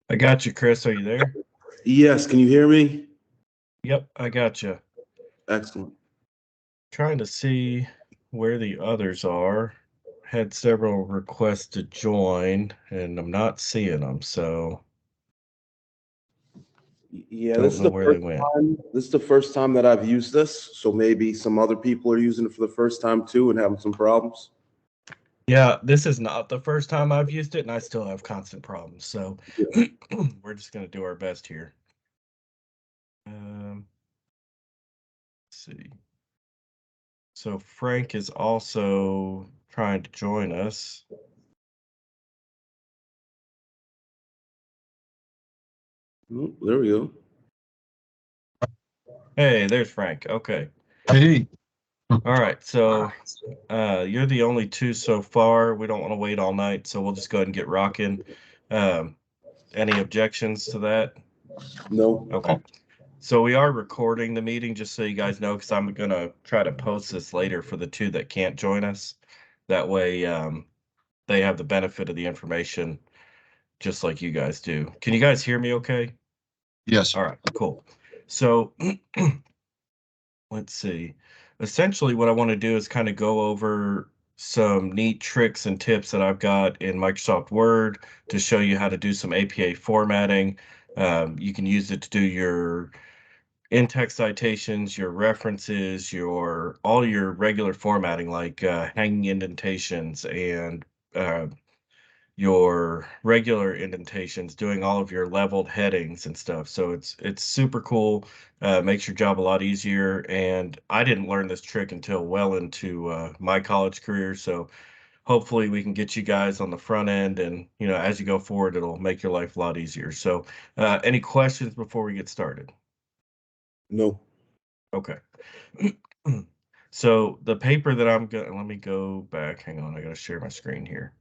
I got you, Chris. Are you there? Yes, can you hear me? Yep, I got you. Excellent. Trying to see where the others are. Had several requests to join, and I'm not seeing them, so Yeah, this don't is know the where they first went. time. This is the first time that I've used this, so maybe some other people are using it for the first time too and having some problems. Yeah, this is not the first time I've used it, and I still have constant problems. So Yeah. we're just going to do our best here. Let's see. So Frank is also trying to join us. Oh, there we go. Hey, there's Frank. Okay. Hey, All right. So you're the only two so far. We don't want to wait all night, so we'll just go ahead and get rocking. Um, any objections to that? No. Okay. So we are recording the meeting, just so you guys know, because I'm gonna try to post this later for the two that can't join us. That way, they have the benefit of the information, just like you guys do. Can you guys hear me okay? yes. All right, cool. So let's see. Essentially, what I want to do is kind of go over some neat tricks and tips that I've got in Microsoft Word to show you how to do some APA formatting. You can use it to do your in-text citations, your references, your all your regular formatting like hanging indentations and uh, your regular indentations, doing all of your leveled headings and stuff. So it's super cool. Makes your job a lot easier. And I didn't learn this trick until well into my college career. So hopefully we can get you guys on the front end, and as you go forward, it'll make your life a lot easier. So any questions before we get started? No. Okay. So the paper that I'm gonna let me go back. Hang on, I gotta share my screen here.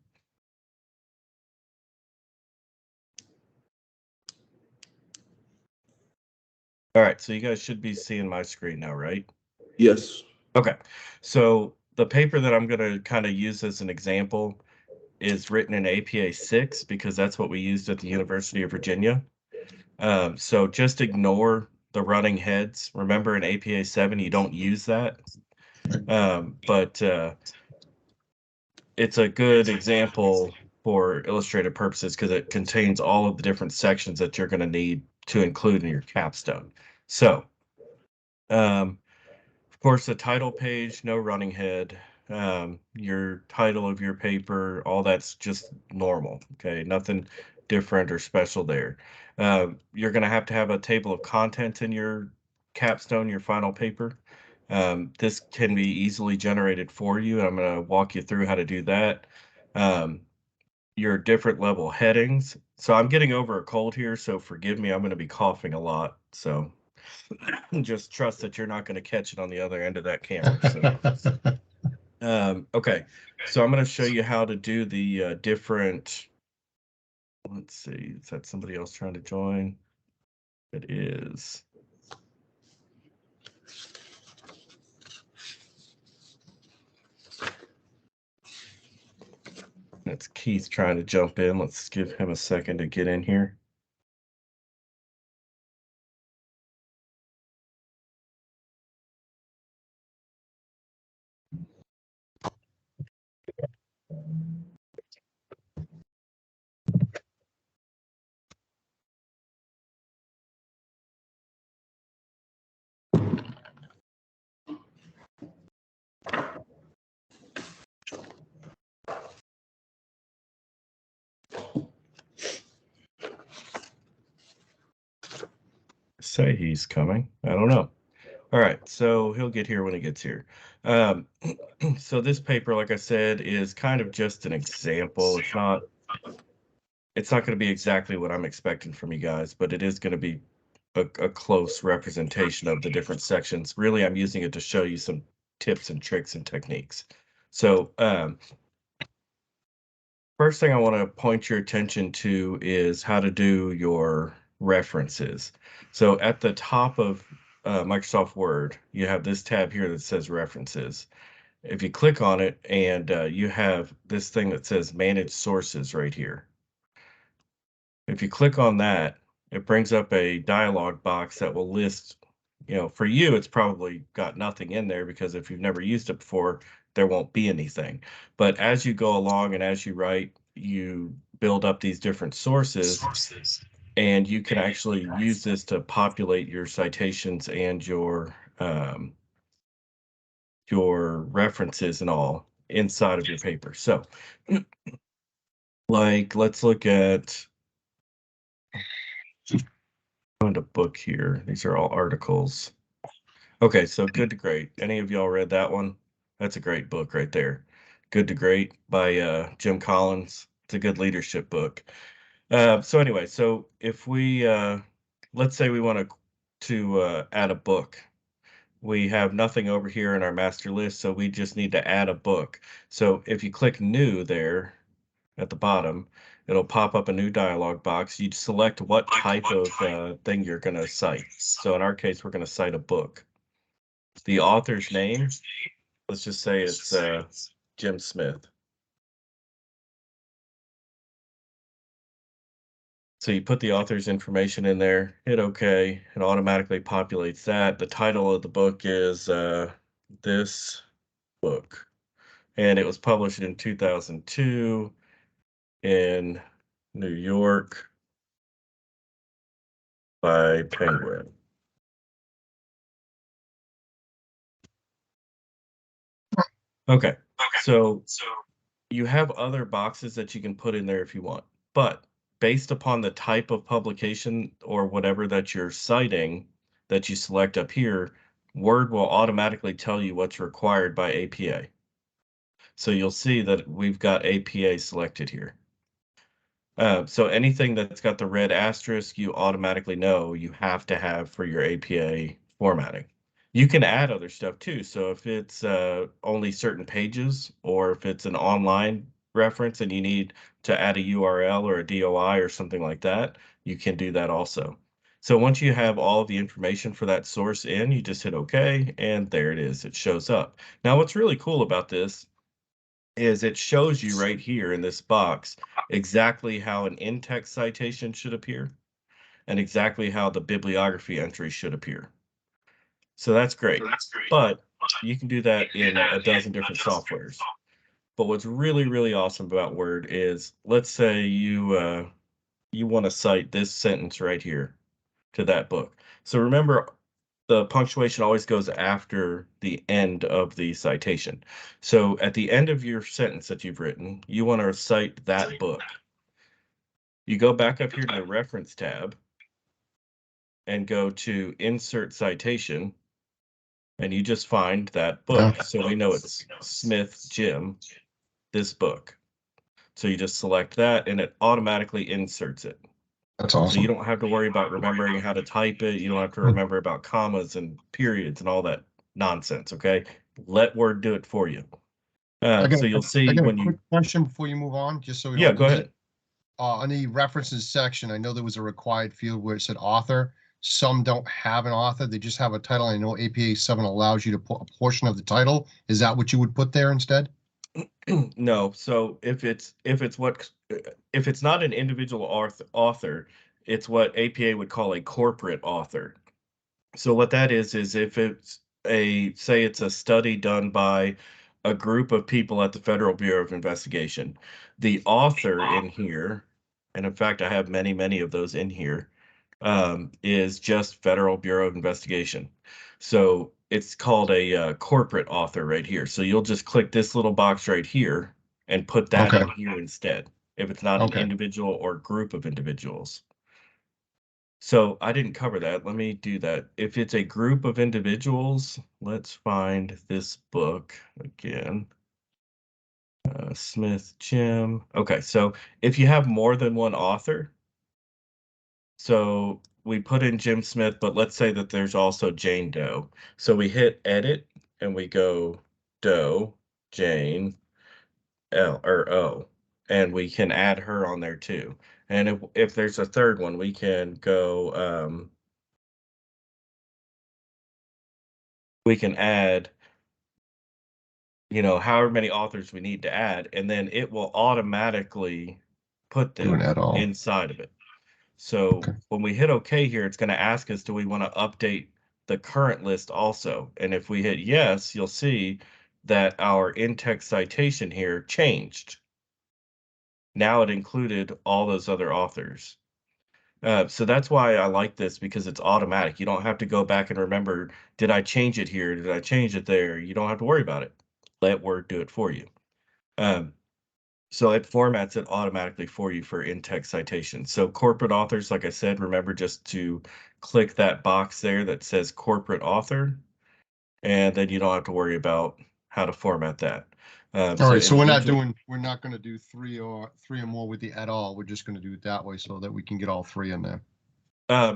All right, so you guys should be seeing my screen now, right? Yes. Okay. So the paper that I'm gonna kind of use as an example is written in APA 6 because that's what we used at the University of Virginia. So just ignore the running heads. Remember in APA 7, you don't use that. But it's a good example for illustrative purposes because it contains all of the different sections that you're going to need to include in your capstone. So, of course, the title page, no running head, your title of your paper, all that's just normal. Okay, nothing different or special there. You're going to have a table of contents in your capstone, your final paper. This can be easily generated for you. I'm going to walk you through how to do that. Um, your different level headings. So I'm getting over a cold here, so forgive me. I'm going to be coughing a lot. So just trust that you're not going to catch it on the other end of that camera. So, okay. So I'm going to show you how to do the different. Let's see. Is that somebody else trying to join? It is. That's Keith trying to jump in. Let's give him a second to get in here. Say he's coming. I don't know. All right, so he'll get here when he gets here. Um, so this paper, like I said, is kind of just an example. It's not going to be exactly what I'm expecting from you guys, but it is going to be a close representation of the different sections. Really, I'm using it to show you some tips and tricks and techniques. So first thing I want to point your attention to is how to do your references. So at the top of Microsoft Word, you have this tab here that says references. If you click on it and you have this thing that says manage sources right here. If you click on that, it brings up a dialog box that will list, for you, it's probably got nothing in there because if you've never used it before, there won't be anything. But as you go along and as you write, you build up these different sources, and you can actually use this to populate your citations and your references and all inside of your paper. So, like, let's look at find a book here. These are all articles. Okay, so Good to Great. Any of y'all read that one? That's a great book right there. Good to Great by Jim Collins. It's a good leadership book. So anyway, so if we let's say we want to add a book. We have nothing over here in our master list, so we just need to add a book. So if you click New there at the bottom, it'll pop up a new dialog box. You select what type of thing you're going to cite. So in our case, we're going to cite a book. The author's name, let's just say it's Jim Smith. So you put the author's information in there, hit OK, it automatically populates that. The title of the book is This Book, and it was published in 2002 in New York by Penguin. Okay, so you have other boxes that you can put in there if you want, but based upon the type of publication or whatever that you're citing that you select up here, Word will automatically tell you what's required by APA. So you'll see that we've got APA selected here. So anything that's got the red asterisk, you automatically know you have to have for your APA formatting. You can add other stuff too. So if it's only certain pages, or if it's an online reference and you need to add a URL or a DOI or something like that, you can do that also. So once you have all of the information for that source in, you just hit OK, and there it is. It shows up. Now, what's really cool about this is it shows you right here in this box exactly how an in-text citation should appear and exactly how the bibliography entry should appear. So that's great. But you can do that in a dozen different softwares. But what's really, really awesome about Word is, let's say you want to cite this sentence right here to that book. So remember, the punctuation always goes after the end of the citation. So at the end of your sentence that you've written, you want to cite that book. You go back up here to the reference tab and go to insert citation, and you just find that book. Yeah, So we know it's Smith Jim, this book. So you just select that and it automatically inserts it. that's So you awesome. don't have to worry about remembering how to type it. You don't have to Hmm. remember about commas and periods and all that nonsense. Okay. Let Word do it for you. So you'll I see got a when you, quick question before you move on, just so we yeah, don't go lose it. ahead. On the references section, I know there was a required field where it said author. Some don't have an author; they just have a title. I know APA 7 allows you to put a portion of the title. Is that what you would put there instead? No. So if it's not an individual author, it's what APA would call a corporate author. So what that is if it's say it's a study done by a group of people at the Federal Bureau of Investigation, the author in here, and in fact, I have many, many of those in here, is just Federal Bureau of Investigation. So it's called a corporate author right here. So you'll just click this little box right here and put that Okay. in here instead, if it's not an Okay. individual or group of individuals. So I didn't cover that. Let me do that. If it's a group of individuals, let's find this book again. Smith Jim. Okay, so if you have more than one author, so we put in Jim Smith, but let's say that there's also Jane Doe. So we hit edit and we go Doe, Jane, L or O, and we can add her on there too. And if there's a third one, we can go we can add, however many authors we need to add, and then it will automatically put Do an them add all. inside of it. So Okay. when we hit OK here, it's going to ask us, do we want to update the current list also? And if we hit yes, you'll see that our in-text citation here changed. Now it included all those other authors. So that's why I like this, because it's automatic. You don't have to go back and remember, did I change it here? Did I change it there? You don't have to worry about it. Let Word do it for you. Um, so it formats it automatically for you for in-text citation. So corporate authors, like I said, remember just to click that box there that says corporate author, and then you don't have to worry about how to format that. All So right, so individual. we're not gonna do three or more with the et al. We're just gonna do it that way so that we can get all three in there.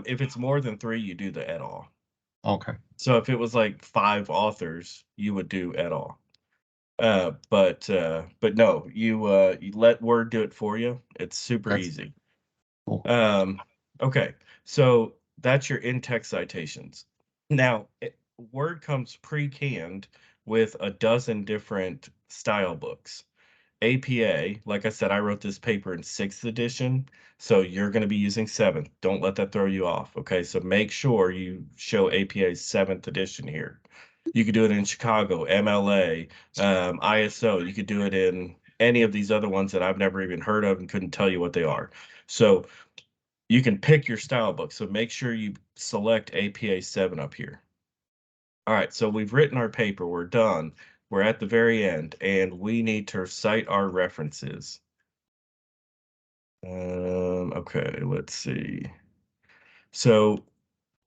If it's more than 3, you do the et al. Okay, So if it was like 5 authors, you would do et al. But no, you let Word do it for you. It's super that's easy. cool. Um, okay, so that's your in-text citations. Now, Word comes pre-canned with a dozen different style books. APA, like I said, I wrote this paper in 6th edition, so you're going to be using 7th. Don't let that throw you off, okay? So make sure you show APA's 7th edition here. You could do it in Chicago, MLA, ISO. You could do it in any of these other ones that I've never even heard of and couldn't tell you what they are. So you can pick your style book. So make sure you select APA 7 up here. All right, so we've written our paper. We're done. We're at the very end, and we need to cite our references. Okay, let's see. So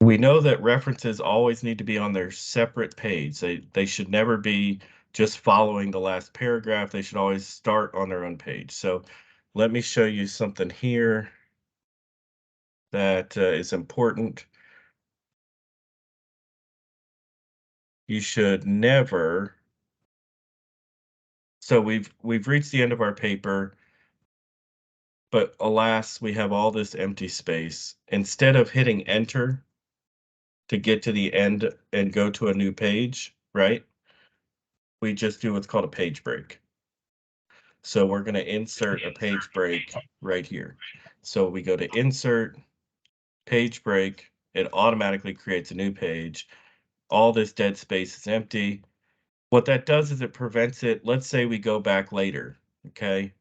we know that references always need to be on their separate page. They should never be just following the last paragraph. They should always start on their own page. So let me show you something here that is important. You should never. So we've reached the end of our paper, but alas, we have all this empty space. Instead of hitting enter to get to the end and go to a new page, right? We just do what's called a page break. So we're going to insert a page break right here. So we go to insert, page break, it automatically creates a new page. All this dead space is empty. What that does is it prevents it. Let's say we go back later, okay?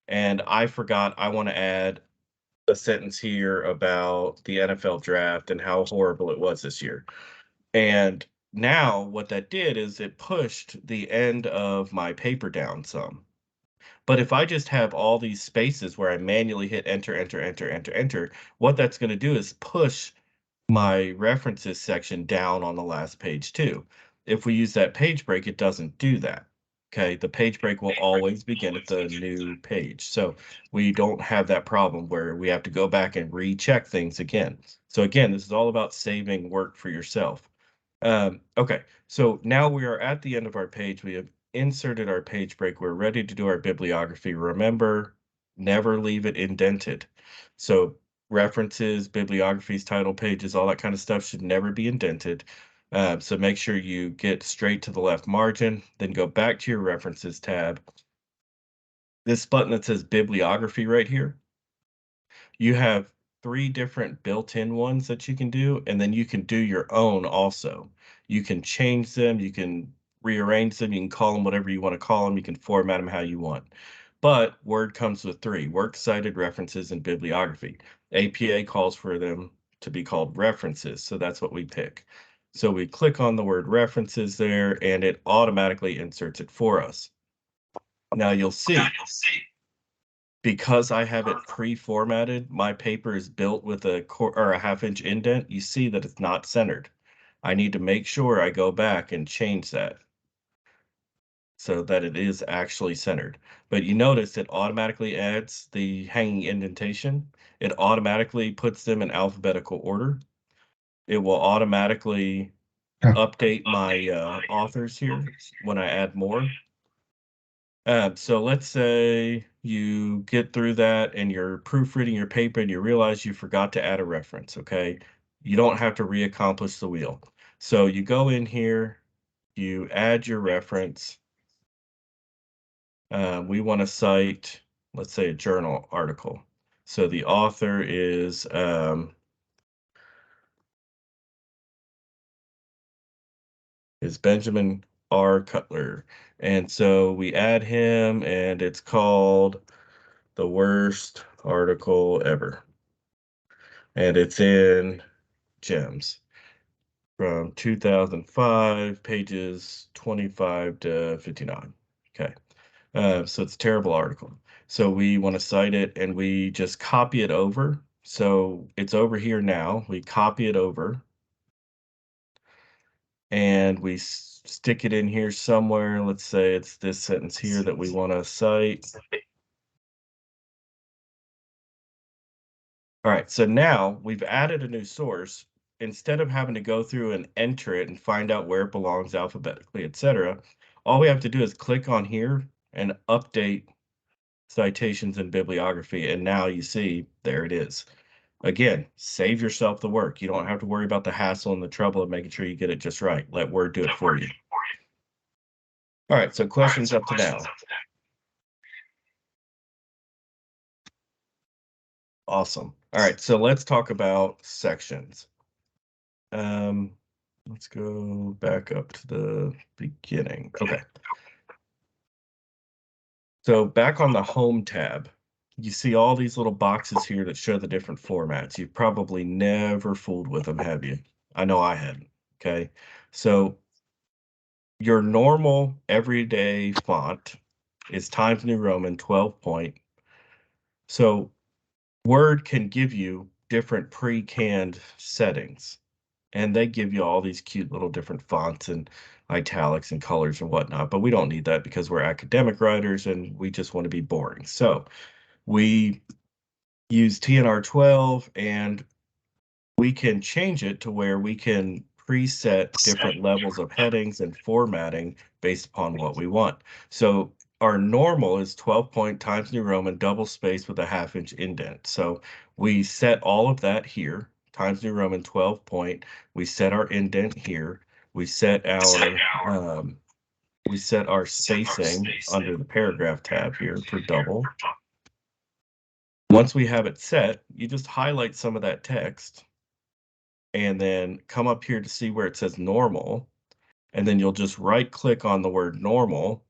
And I forgot I want to add a sentence here about the NFL draft and how horrible it was this year. And now what that did is it pushed the end of my paper down some. But if I just have all these spaces where I manually hit enter, enter, enter, enter, enter, what that's going to do is push my references section down on the last page too. If we use that page break, it doesn't do that. Okay, the page break will always begin at the new page. So we don't have that problem where we have to go back and recheck things again. So again, this is all about saving work for yourself. Okay, so now we are at the end of our page. We have inserted our page break. We're ready to do our bibliography. Remember, never leave it indented. So references, bibliographies, title pages, all that kind of stuff should never be indented. So make sure you get straight to the left margin, then go back to your references tab. This button that says bibliography right here, you have 3 different built-in ones that you can do, and then you can do your own also. You can change them, you can rearrange them, you can call them whatever you want to call them, you can format them how you want. But Word comes with 3: works cited, references, and bibliography. APA calls for them to be called references, so that's what we pick. So we click on the word references there, and it automatically inserts it for us. Now you'll see, because I have it pre-formatted, my paper is built with a or a half-inch indent. You see that it's not centered. I need to make sure I go back and change that so that it is actually centered. But you notice it automatically adds the hanging indentation. It automatically puts them in alphabetical order. It will automatically Yeah. update my authors here when I add more. So let's say you get through that and you're proofreading your paper and you realize you forgot to add a reference, okay? You don't have to reaccomplish the wheel. So you go in here, you add your reference. We want to cite, let's say, a journal article. So the author is Benjamin R. Cutler. And so we add him, and it's called The Worst Article Ever. And it's in Gems from 2005, pages 25 to 59. Okay. So it's a terrible article. So we want to cite it and we just copy it over. So it's over here now. We copy it over and we stick it in here somewhere. Let's say it's this sentence here that we want to cite. All right, so now we've added a new source. Instead of having to go through and enter it and find out where it belongs alphabetically, etc., all we have to do is click on here and update citations and bibliography. And now you see, there it is. Again, save yourself the work. You don't have to worry about the hassle and the trouble of making sure you get it just right. Let Word do it for you. All right, so questions up to now. Awesome. All right, so let's talk about sections. Let's go back up to the beginning. Okay. So back on the Home tab, you see all these little boxes here that show the different formats. You've probably never fooled with them, have you? I know I hadn't. Okay. So your normal everyday font is Times New Roman 12 point. So Word can give you different pre-canned settings, and they give you all these cute little different fonts and italics and colors and whatnot, but we don't need that because we're academic writers and we just want to be boring. So we use TNR 12 and we can change it to where we can preset different levels of headings and formatting based upon what we want. So our normal is 12 point Times New Roman double space with a half-inch indent. So we set all of that here, Times New Roman 12 point. We set our indent here. We set our spacing under the paragraph tab here for double. Once we have it set, you just highlight some of that text and then come up here to see where it says normal, and then you'll just right click on the word normal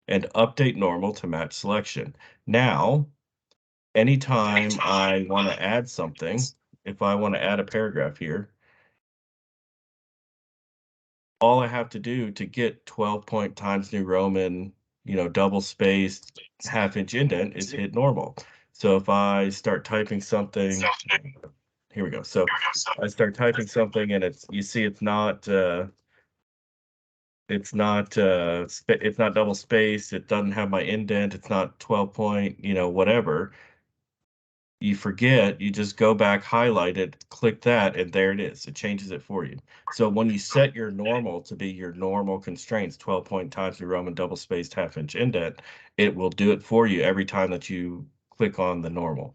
and update normal to match selection. Now, anytime I want to add something, if I want to add a paragraph here, all I have to do to get 12 point Times New Roman, double spaced half-inch indent is hit normal. So if I start typing something, here we go. So I start typing something and you see it's not it's not double spaced, it doesn't have my indent, it's not 12 point, whatever. You forget, you just go back, highlight it, click that, and there it is. It changes it for you. So when you set your normal to be your normal constraints, 12 point Times New Roman double spaced half-inch indent, it will do it for you every time that you click on the normal.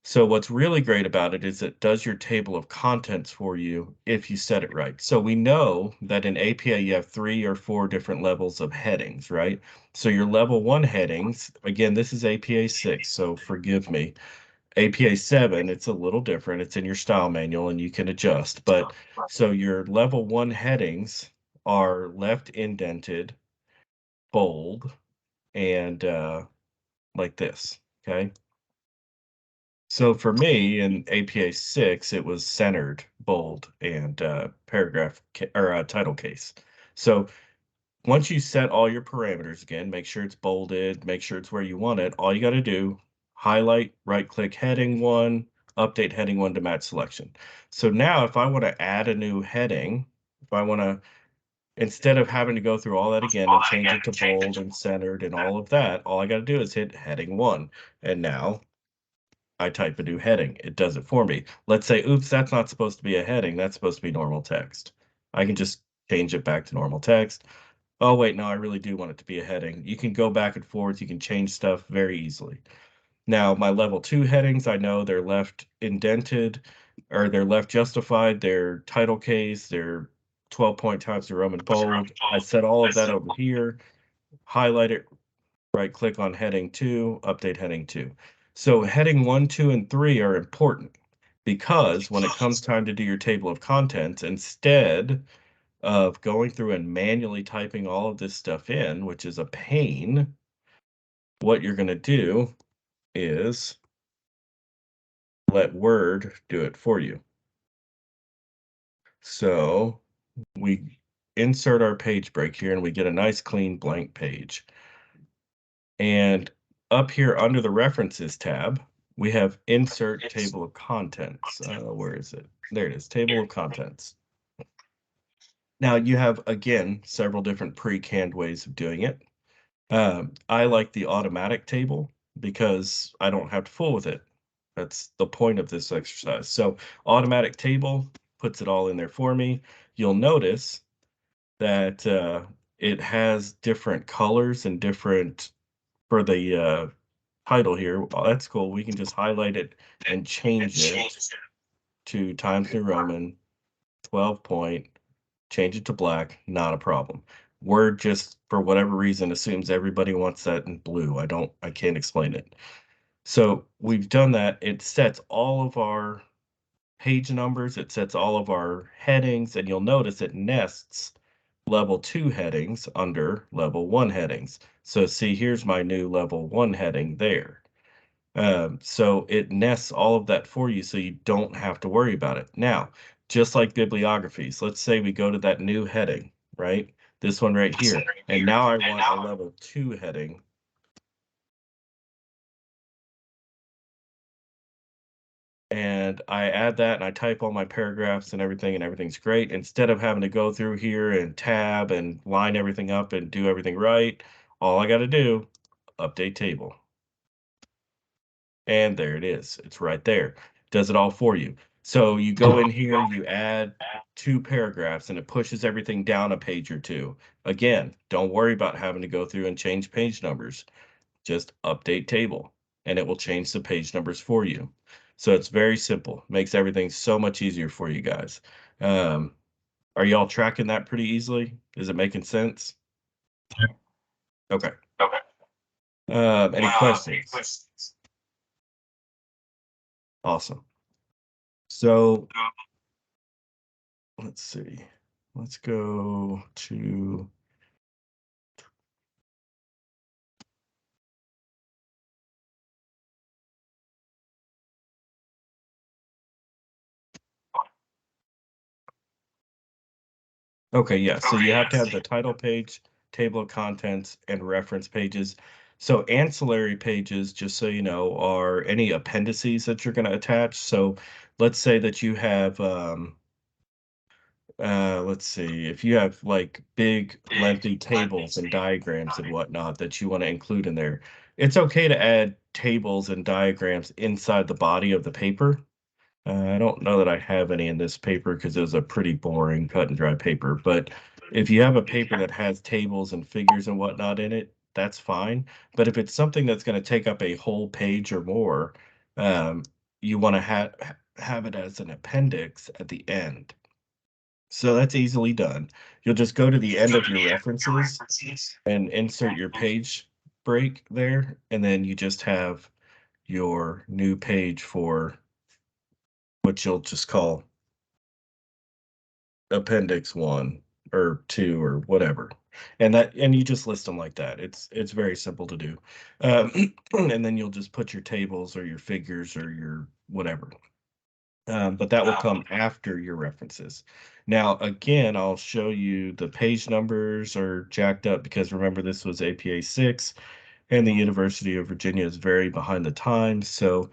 So what's really great about it is it does your table of contents for you if you set it right. So we know that in APA you have 3 or 4 different levels of headings, right? So your level 1 headings, again, this is APA 6, so forgive me. APA 7, it's a little different. It's in your style manual and you can adjust. But so your level 1 headings are left indented, bold, and like this, okay? So for me in APA 6, it was centered, bold, and paragraph or title case. So once you set all your parameters again, make sure it's bolded, make sure it's where you want it. All you got to do, highlight, right click heading 1, update heading 1 to match selection. So now if I want to add a new heading, if I want to, instead of having to go through all that again and change it to bold and centered and all of that, all I got to do is hit heading 1. And now I type a new heading. It does it for me. Let's say, oops, that's not supposed to be a heading. That's supposed to be normal text. I can just change it back to normal text. Oh, wait, no, I really do want it to be a heading. You can go back and forth. You can change stuff very easily. Now, my level 2 headings, I know they're left indented or they're left justified. They're title case. They're 12 point Times New Roman bold. I set all of that over here, highlight it, right click on heading 2, update heading 2. So heading 1, 2, and 3 are important because when it comes time to do your table of contents, instead of going through and manually typing all of this stuff in, which is a pain, what you're going to do is let Word do it for you. So we insert our page break here and we get a nice clean blank page. And up here under the References tab, we have Insert Table of Contents. Where is it? There it is, Table of Contents. Now you have, again, several different pre-canned ways of doing it. I like the automatic table because I don't have to fool with it. That's the point of this exercise. So automatic table puts it all in there for me. You'll notice that it has different colors and different for the title here. Well, that's cool. We can just highlight it and change it to Times New Roman 12 point, change it to black, not a problem. Word just for whatever reason assumes everybody wants that in blue. I can't explain it. So we've done that. It sets all of our page numbers, it sets all of our headings, and you'll notice it nests level 2 headings under level 1 headings. So see, here's my new level 1 heading there. So it nests all of that for you so you don't have to worry about it. Now, just like bibliographies, let's say we go to that new heading, right? This one right here. And now I want a level 2 heading. And I add that and I type all my paragraphs and everything's great. Instead of having to go through here and tab and line everything up and do everything right, all I got to do, update table. And there it is. It's right there. Does it all for you. So you go in here, you add 2 paragraphs, and it pushes everything down a page or 2. Again, don't worry about having to go through and change page numbers. Just update table, and it will change the page numbers for you. So it's very simple. Makes everything so much easier for you guys. Are y'all tracking that pretty easily? Is it making sense? Okay. Any questions? Awesome. So let's see. Let's go to okay, yeah. So you have to have the title page, table of contents, and reference pages. So ancillary pages, just so you know, are any appendices that you're going to attach. So let's say that you have let's see, if you have like big lengthy tables and diagrams and whatnot that you want to include in there, it's okay to add tables and diagrams inside the body of the paper. I don't know that I have any in this paper because it was a pretty boring cut and dry paper, but if you have a paper that has tables and figures and whatnot in it, that's fine. But if it's something that's going to take up a whole page or more, um, you want to have it as an appendix at the end. So that's easily done. You'll just go to the end of your references and insert your page break there, and then you just have your new page for what you'll just call appendix 1 or 2 or whatever. And you just list them like that. It's very simple to do. And then you'll just put your tables or your figures or your whatever. But that will come after your references. Now, again, I'll show you the page numbers are jacked up because remember this was APA 6 and the University of Virginia is very behind the times. So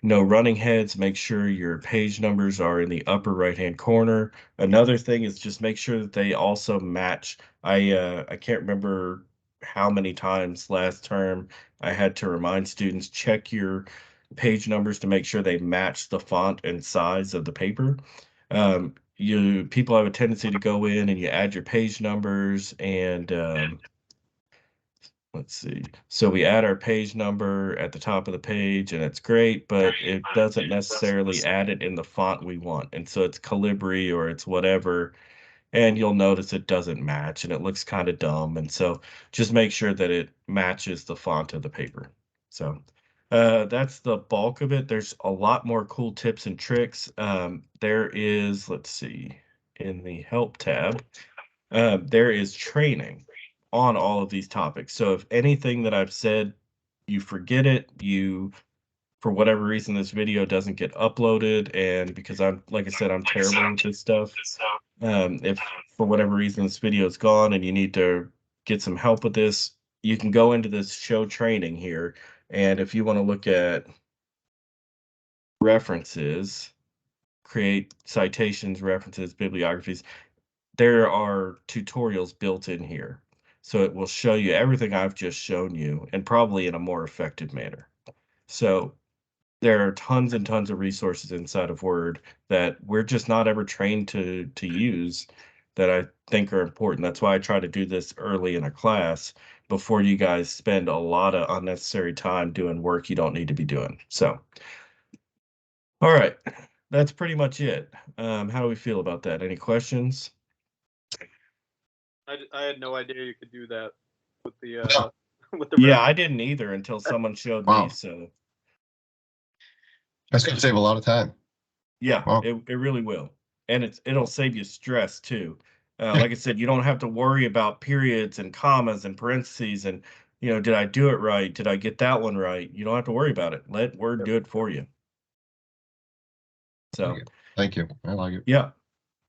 no running heads, make sure your page numbers are in the upper right-hand corner. Another thing is just make sure that they also match. I can't remember how many times last term I had to remind students, check your page numbers to make sure they match the font and size of the paper. People have a tendency to go in and you add your page numbers and let's see. So we add our page number at the top of the page and it's great, but it doesn't necessarily add it in the font we want. And so it's Calibri or it's whatever, and you'll notice it doesn't match and it looks kind of dumb. And so just make sure that it matches the font of the paper. So That's the bulk of it. There's a lot more cool tips and tricks. There is, let's see, in the help tab, there is training on all of these topics. So if anything that I've said, you forget it, for whatever reason, this video doesn't get uploaded, and because like I said, I'm terrible with this stuff. If for whatever reason this video is gone and you need to get some help with this, you can go into this show training here. And if you want to look at references, create citations, references, bibliographies, there are tutorials built in here. So it will show you everything I've just shown you, and probably in a more effective manner. So there are tons and tons of resources inside of Word that we're just not ever trained to use, that I think are important. That's why I try to do this early in a class before you guys spend a lot of unnecessary time doing work you don't need to be doing. So, all right, that's pretty much it. How do we feel about that? Any questions? I had no idea you could do that with the with the Yeah, I didn't either until someone showed me. Wow. So That's gonna save a lot of time. yeah, Wow. it really will. And it'll save you stress too. Like I said, you don't have to worry about periods and commas and parentheses and, did I do it right? Did I get that one right? You don't have to worry about it. Let Word do it for you. So, Thank you. I like it. yeah.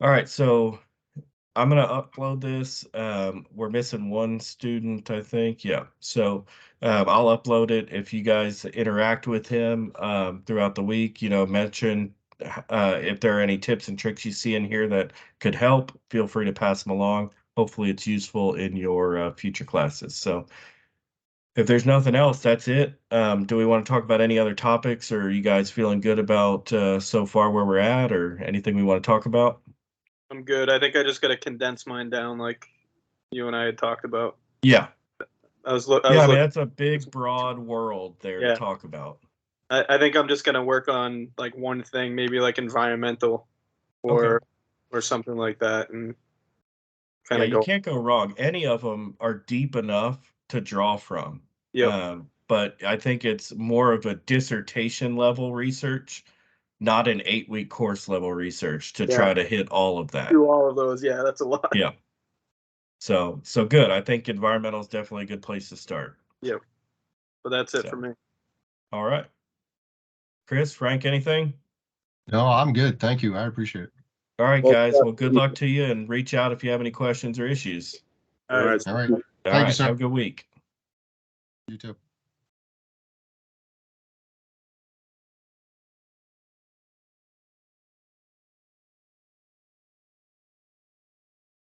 All right. So I'm going to upload this. We're missing one student, I think. Yeah. So I'll upload it. If you guys interact with him throughout the week, mention if there are any tips and tricks you see in here that could help, feel free to pass them along. Hopefully it's useful in your future classes. So if there's nothing else, that's it. Do we want to talk about any other topics, or are you guys feeling good about so far where we're at, or anything we want to talk about? I'm good. I think I just got to condense mine down like you and I had talked about. Yeah. I was I mean, looking. that's a big, broad world there to Yeah. talk about. I think I'm just gonna work on like one thing, maybe like environmental or something like that, and kind Yeah, of you go. can't go wrong. Any of them are deep enough to draw from. Yep. But I think it's more of a dissertation level research, not an 8-week course level research to Yeah. try to hit all of that. Do all of those. Yeah, that's a lot. Yeah. So good. I think environmental is definitely a good place to start. Yep. But that's it So. for me. All right. Chris, Frank, anything? No, I'm good. Thank you. I appreciate it. All right, guys. Well, good luck to you, and reach out if you have any questions or issues. All right. All right. All Thank you, right. sir. Have a good week. You too.